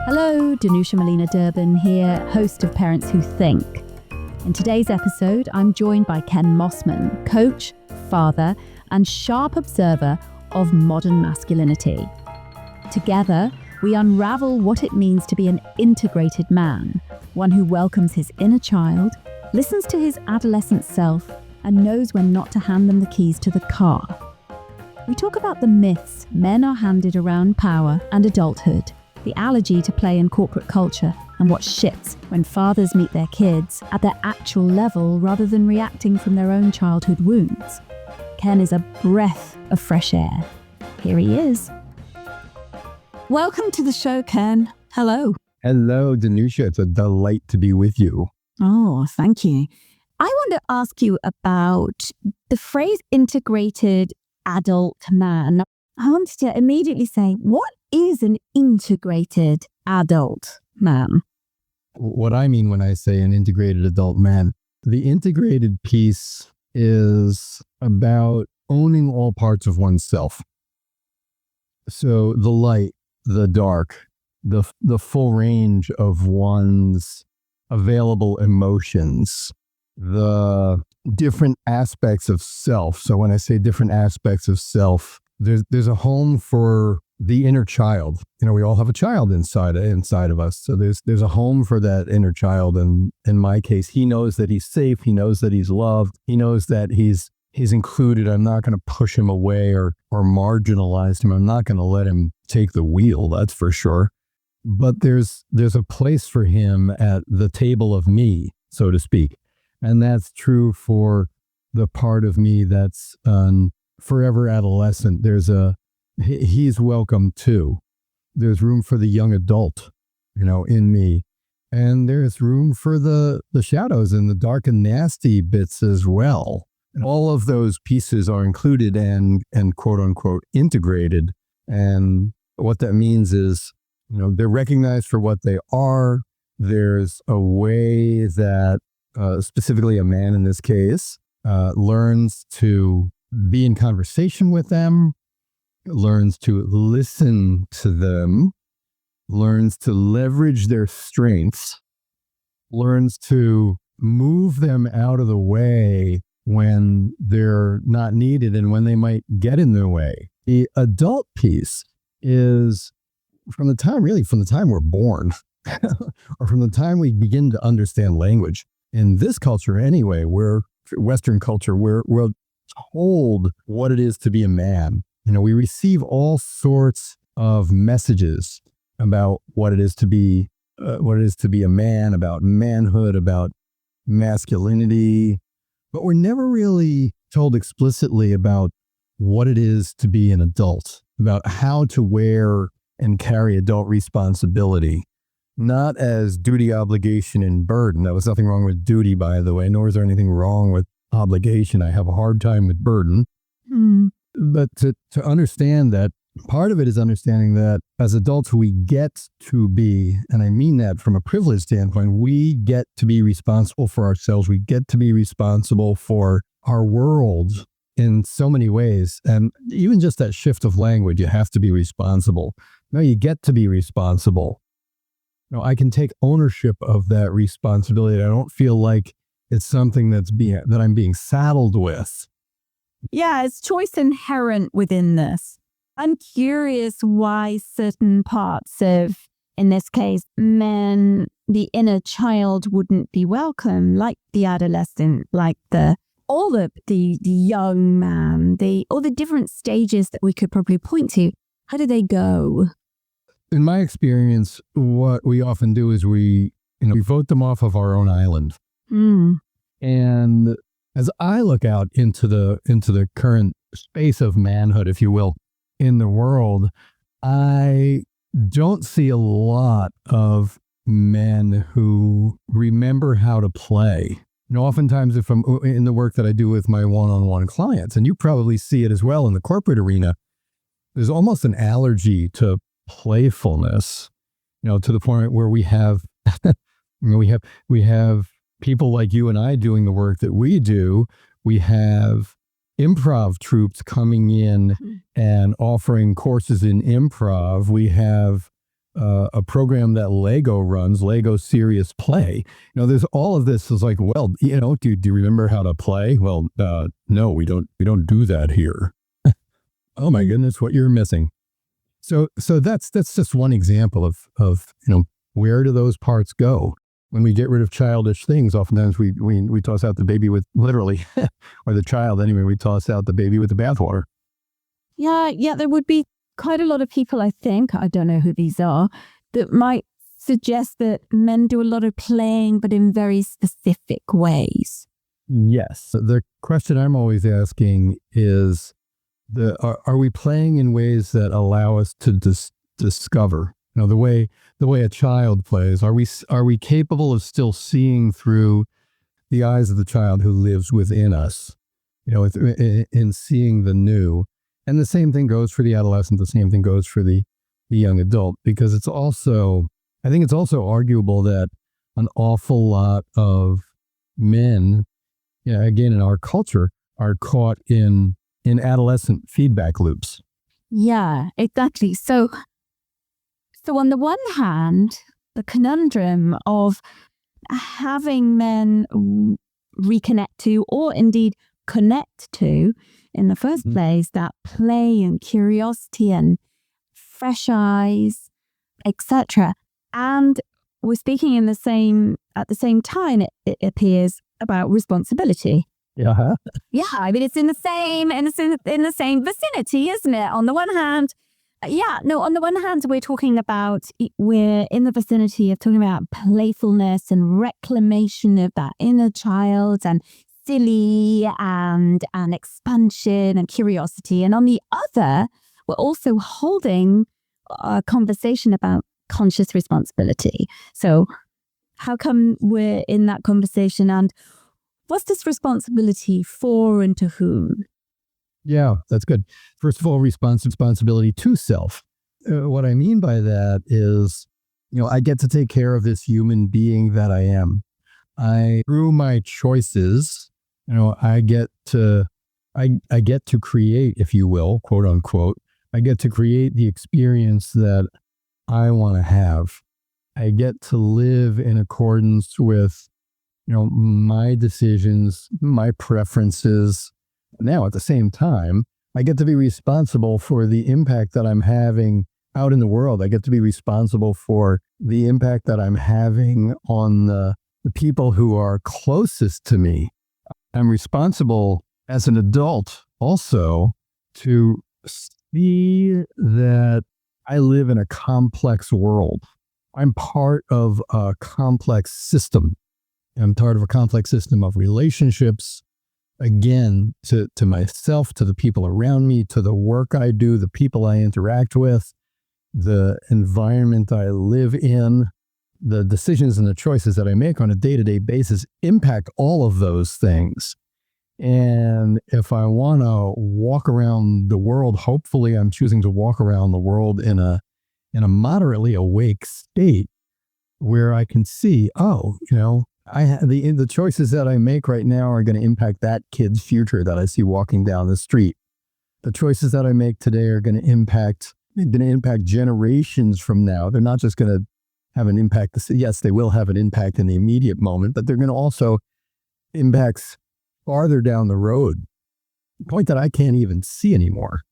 Hello, Danusia Malina-Derben here, host of Parents Who Think. In today's episode, I'm joined by Ken Mossman, coach, father, and sharp observer of modern masculinity. Together, we unravel what it means to be an integrated man, one who welcomes his inner child, listens to his adolescent self, and knows when not to hand them the keys to the car. We talk about the myths men are handed around power and adulthood, the allergy to play in corporate culture, and what shifts when fathers meet their kids at their actual level rather than reacting from their own childhood wounds. Ken is a breath of fresh air. Here he is. Welcome to the show, Ken. Hello. Hello, Danusia. It's a delight to be with you. Oh, thank you. I want to ask you about the phrase integrated adult man. I wanted to immediately say, what is an integrated adult man? What I mean when I say an integrated adult man, the integrated piece is about owning all parts of oneself. So the light, the dark, the full range of one's available emotions, the different aspects of self. So when I say different aspects of self, there's a home for the inner child. You know, we all have a child inside of us. So there's a home for that inner child. And in my case, he knows that he's safe. He knows that he's loved. He knows that he's included. I'm not going to push him away or marginalize him. I'm not going to let him take the wheel. That's for sure. But there's a place for him at the table of me, so to speak. And that's true for the part of me that's forever adolescent. He's welcome too. There's room for the young adult, in me. And there's room for the shadows and the dark and nasty bits as well. And all of those pieces are included and quote unquote integrated. And what that means is, they're recognized for what they are. There's a way that specifically a man in this case learns to be in conversation with them, learns to listen to them, learns to leverage their strengths, learns to move them out of the way when they're not needed and when they might get in their way. The adult piece is from the time we're born or from the time we begin to understand language. In this culture anyway, Western culture, we're told what it is to be a man. We receive all sorts of messages about what it is to be a man, about manhood, about masculinity, but we're never really told explicitly about what it is to be an adult, about how to wear and carry adult responsibility, not as duty, obligation, and burden. There was nothing wrong with duty, by the way, nor is there anything wrong with obligation. I have a hard time with burden. But to understand that, part of it is understanding that as adults, we get to be, and I mean that from a privilege standpoint, we get to be responsible for ourselves. We get to be responsible for our world in so many ways. And even just that shift of language, you have to be responsible. No, you get to be responsible. I can take ownership of that responsibility. I don't feel like it's something that I'm being saddled with. Yeah, it's choice inherent within this. I'm curious why certain parts of, in this case, men, the inner child wouldn't be welcome, like the adolescent, like the young man, all the different stages that we could probably point to. How do they go? In my experience, what we often do is we vote them off of our own island. And as I look out into the current space of manhood, if you will, in the world, I don't see a lot of men who remember how to play. Oftentimes if I'm in the work that I do with my one-on-one clients, and you probably see it as well in the corporate arena, there's almost an allergy to playfulness, to the point where we have, we have people like you and I doing the work that we do. We have improv troops coming in and offering courses in improv. We have a program that Lego runs, Lego Serious Play. There's all of this is like, well, do you remember how to play? Well, no, we don't do that here. Oh my goodness, what you're missing. So that's just one example of where do those parts go? When we get rid of childish things, oftentimes we toss out the baby with literally, or the child anyway, we toss out the baby with the bathwater. Yeah, there would be quite a lot of people, I think, I don't know who these are, that might suggest that men do a lot of playing, but in very specific ways. Yes. The question I'm always asking is, are we playing in ways that allow us to discover? The way a child plays. Are we capable of still seeing through the eyes of the child who lives within us? In seeing the new. And the same thing goes for the adolescent. The same thing goes for the young adult, because I think it's also arguable that an awful lot of men, again, in our culture, are caught in adolescent feedback loops. Yeah, exactly. So on the one hand, the conundrum of having men reconnect to, or indeed connect to, in the first place, that play and curiosity and fresh eyes, etc. And we're speaking at the same time, it appears, about responsibility. Yeah. Yeah, I mean, it's in the same vicinity, isn't it? On the one hand, we're in the vicinity of talking about playfulness and reclamation of that inner child and silly and expansion and curiosity. And on the other, we're also holding a conversation about conscious responsibility. So how come we're in that conversation, and what's this responsibility for and to whom? Yeah, that's good. First of all, responsibility to self. What I mean by that is, I get to take care of this human being that I am. Through my choices, I get to create, if you will, quote unquote, I get to create the experience that I want to have. I get to live in accordance with, my decisions, my preferences. Now, at the same time, I get to be responsible for the impact that I'm having out in the world. I get to be responsible for the impact that I'm having on the people who are closest to me. I'm responsible as an adult also to see that I live in a complex world. I'm part of a complex system. I'm part of a complex system of relationships, again, to myself, to the people around me, to the work I do, the people I interact with, the environment I live in, the decisions and the choices that I make on a day-to-day basis impact all of those things. And if I want to walk around the world, hopefully I'm choosing to walk around the world in a moderately awake state where I can see, the choices that I make right now are going to impact that kid's future that I see walking down the street. The choices that I make today are going to impact generations from now. They're not just going to have an impact. Yes, they will have an impact in the immediate moment, but they're going to also impact farther down the road, the point that I can't even see anymore.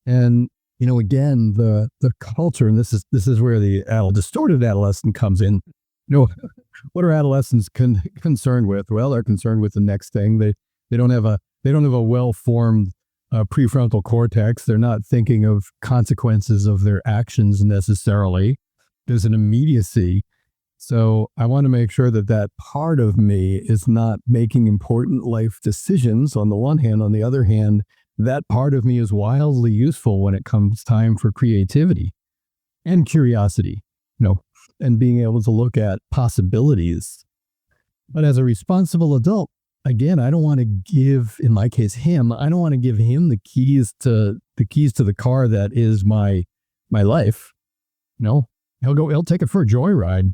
And, again, the culture, and this is where the distorted adolescent comes in. What are adolescents concerned with? Well, they're concerned with the next thing. They don't have a well-formed prefrontal cortex. They're not thinking of consequences of their actions necessarily. There's an immediacy. So I want to make sure that part of me is not making important life decisions on the one hand. On the other hand, that part of me is wildly useful when it comes time for creativity and curiosity, and being able to look at possibilities. But as a responsible adult, again, I don't want to give, in my case, I don't want to give him the keys to the car that is my life. He'll take it for a joyride.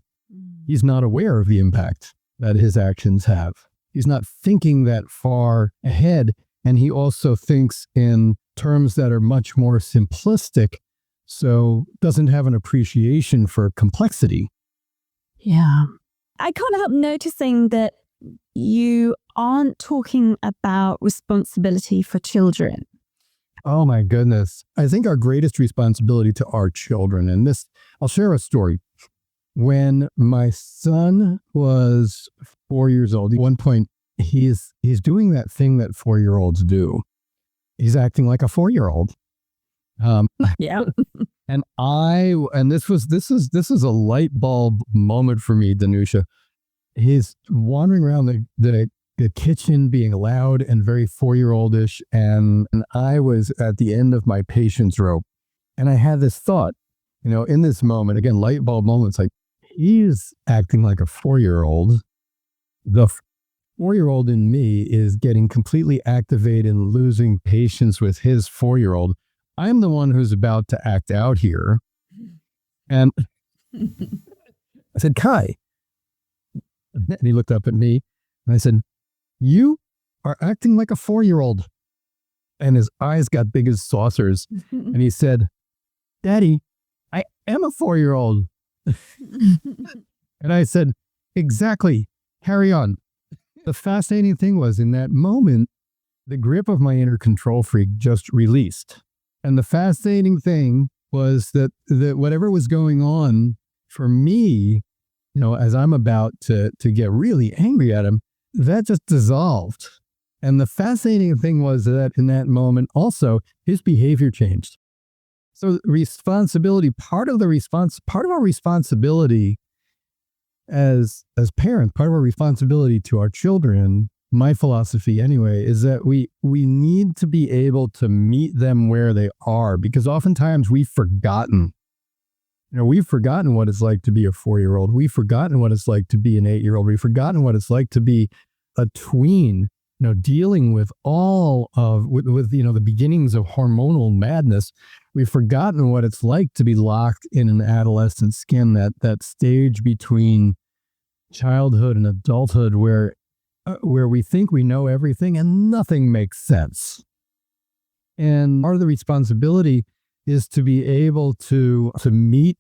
He's not aware of the impact that his actions have. He's not thinking that far ahead. And he also thinks in terms that are much more simplistic So doesn't have an appreciation for complexity. Yeah. I can't help noticing that you aren't talking about responsibility for children. Oh my goodness. I think our greatest responsibility to our children, and this, I'll share a story. When my son was 4 years old, at one point, he's doing that thing that 4-year-olds do. He's acting like a 4-year-old. Yeah. And this is a light bulb moment for me, Danusia. He's wandering around the kitchen being loud and very 4-year-oldish, and I was at the end of my patience rope. And I had this thought, in this moment, again, light bulb moment, it's like, he's acting like a 4-year-old. The 4-year-old in me is getting completely activated and losing patience with his 4-year-old. I'm the one who's about to act out here. And I said, Kai. And he looked up at me and I said, you are acting like a 4-year-old. And his eyes got big as saucers. And he said, Daddy, I am a 4-year-old. And I said, exactly. Carry on. The fascinating thing was, in that moment, the grip of my inner control freak just released. And the fascinating thing was that whatever was going on for me, as I'm about to get really angry at him, that just dissolved. And the fascinating thing was that in that moment also, his behavior changed. So responsibility, part of our responsibility as parents, part of our responsibility to our children, my philosophy anyway, is that we need to be able to meet them where they are, because oftentimes we've forgotten what it's like to be a 4-year-old. We've forgotten what it's like to be an 8-year-old. We've forgotten what it's like to be a tween, dealing with all of, with the beginnings of hormonal madness. We've forgotten what it's like to be locked in an adolescent skin, that stage between childhood and adulthood where we think we know everything and nothing makes sense. And part of the responsibility is to be able to meet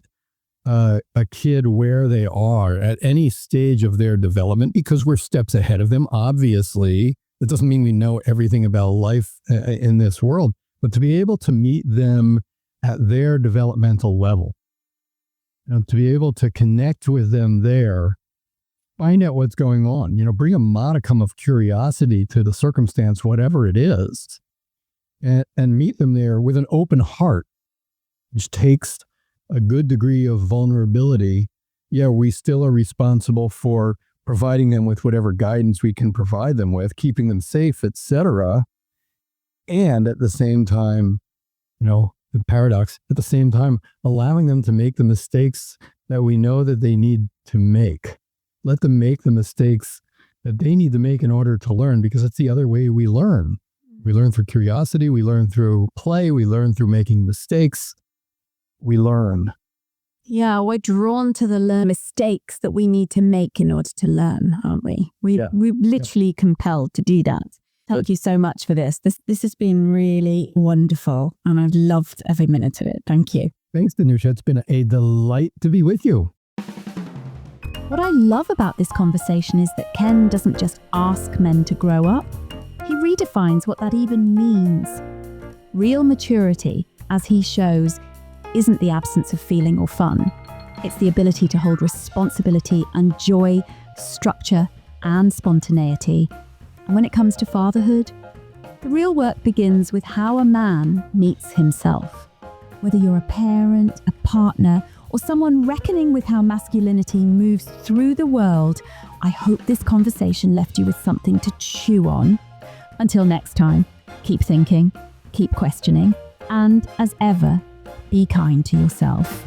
a kid where they are at any stage of their development, because we're steps ahead of them, obviously. That doesn't mean we know everything about life in this world, but to be able to meet them at their developmental level, to be able to connect with them there, find out what's going on, bring a modicum of curiosity to the circumstance, whatever it is, and meet them there with an open heart, which takes a good degree of vulnerability. Yeah, we still are responsible for providing them with whatever guidance we can provide them with, keeping them safe, etc. And at the same time, the paradox, at the same time, allowing them to make the mistakes that we know that they need to make. Let them make the mistakes that they need to make in order to learn, because it's the other way we learn. We learn through curiosity, we learn through play, we learn through making mistakes. We learn. Yeah, we're drawn to the mistakes that we need to make in order to learn, aren't we? We're literally compelled to do that. Thank you so much for this. This has been really wonderful, and I've loved every minute of it. Thank you. Thanks, Danusia. It's been a delight to be with you. What I love about this conversation is that Ken doesn't just ask men to grow up. He redefines what that even means. Real maturity, as he shows, isn't the absence of feeling or fun. It's the ability to hold responsibility and joy, structure, and spontaneity. And when it comes to fatherhood, the real work begins with how a man meets himself. Whether you're a parent, a partner, or someone reckoning with how masculinity moves through the world, I hope this conversation left you with something to chew on. Until next time, keep thinking, keep questioning, and as ever, be kind to yourself.